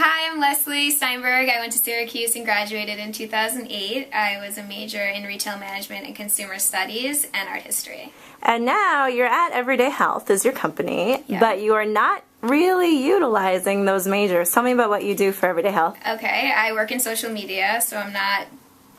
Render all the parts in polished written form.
Hi, I'm Leslie Steinberg. I went to Syracuse and graduated in 2008. I was a major in retail management and consumer studies and art history. And now you're at Everyday Health as your company, Yeah. but you are not really utilizing those majors. Tell me about what you do for Everyday Health. Okay, I work in social media, so I'm not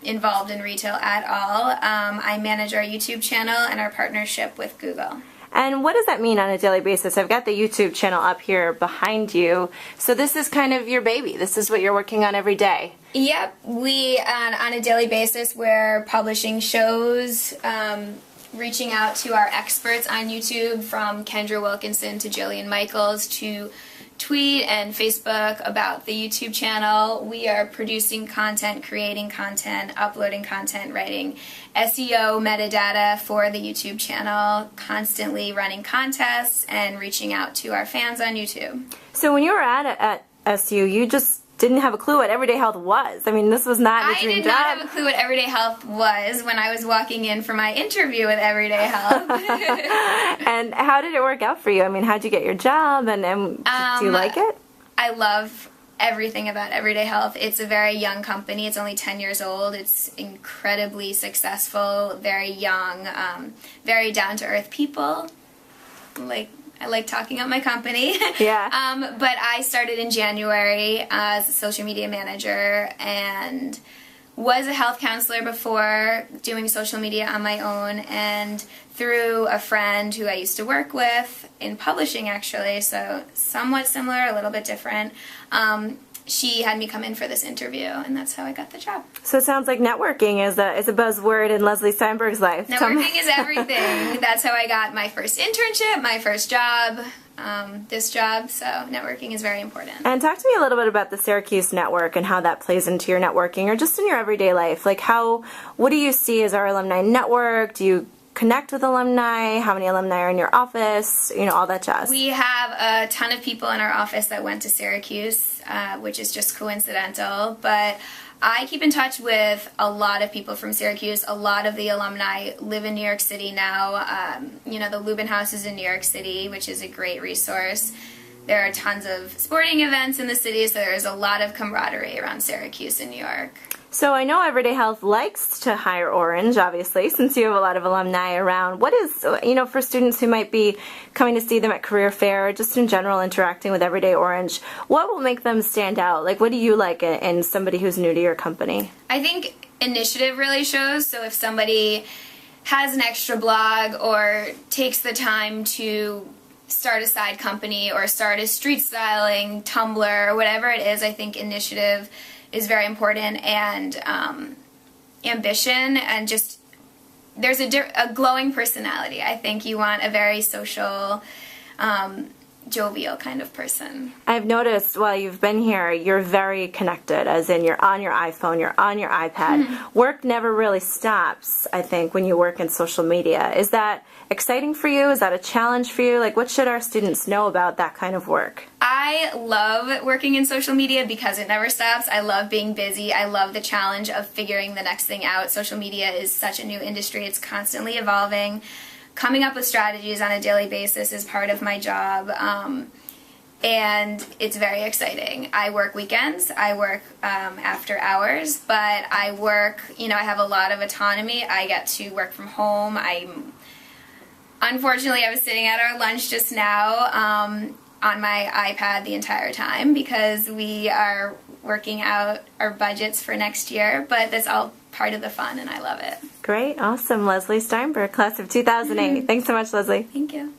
involved in retail at all. I manage our YouTube channel and our partnership with Google. And what does that mean on a daily basis? I've got the YouTube channel up here behind you. So this is kind of your baby. This is what you're working on every day. Yep, we, on a daily basis, we're publishing shows, reaching out to our experts on YouTube, from Kendra Wilkinson to Jillian Michaels, to tweet and Facebook about the YouTube channel. We are producing content, creating content, uploading content, writing SEO metadata for the YouTube channel, constantly running contests, and reaching out to our fans on YouTube. So when you were at SU, you just didn't have a clue what Everyday Health was. I mean, this was not your dream job. I did not have a clue what Everyday Health was when I was walking in for my interview with Everyday Health. And how did it work out for you? I mean, how'd you get your job, and do you like it? I love everything about Everyday Health. It's a very young company. It's only 10 years old. It's incredibly successful, very young, very down-to-earth people. I like talking about my company. Yeah. But I started in January as a social media manager and was a health counselor before, doing social media on my own, and through a friend who I used to work with in publishing, actually, so somewhat similar, a little bit different. She had me come in for this interview, and that's how I got the job. So it sounds like networking is a buzzword in Leslie Steinberg's life. Networking is everything. That's how I got my first internship, my first job, this job, so networking is very important. And talk to me a little bit about the Syracuse network and how that plays into your networking, or just in your everyday life. Like, what do you see as our alumni network? Do you connect with alumni? How many alumni are in your office? You know, all that jazz. We have a ton of people in our office that went to Syracuse, which is just coincidental, but I keep in touch with a lot of people from Syracuse. A lot of the alumni live in New York City now. You know, the Lubin House is in New York City, which is a great resource. There are tons of sporting events in the city, so there's a lot of camaraderie around Syracuse and New York. So I know Everyday Health likes to hire Orange, obviously, since you have a lot of alumni around. What is, you know, for students who might be coming to see them at career fair, or just in general interacting with Everyday Orange, what will make them stand out? Like, what do you like in somebody who's new to your company? I think initiative really shows. So if somebody has an extra blog or takes the time to start a side company or start a street styling Tumblr or whatever it is, I think initiative is very important, and ambition, and just there's a glowing personality. I think you want a very social, jovial kind of person. I've noticed while you've been here, you're very connected, as in you're on your iPhone, you're on your iPad. Mm-hmm. Work never really stops, I think, when you work in social media. Is that exciting for you? Is that a challenge for you? Like, what should our students know about that kind of work? I love working in social media because it never stops. I love being busy. I love the challenge of figuring the next thing out. Social media is such a new industry. It's constantly evolving. Coming up with strategies on a daily basis is part of my job, and it's very exciting. I work weekends. I work after hours, but I work, you know, I have a lot of autonomy. I get to work from home. Unfortunately, I was sitting at our lunch just now on my iPad the entire time because we are working out our budgets for next year, but that's all part of the fun, and I love it. Great, awesome. Leslie Steinberg, class of 2008. Thanks so much, Leslie. Thank you.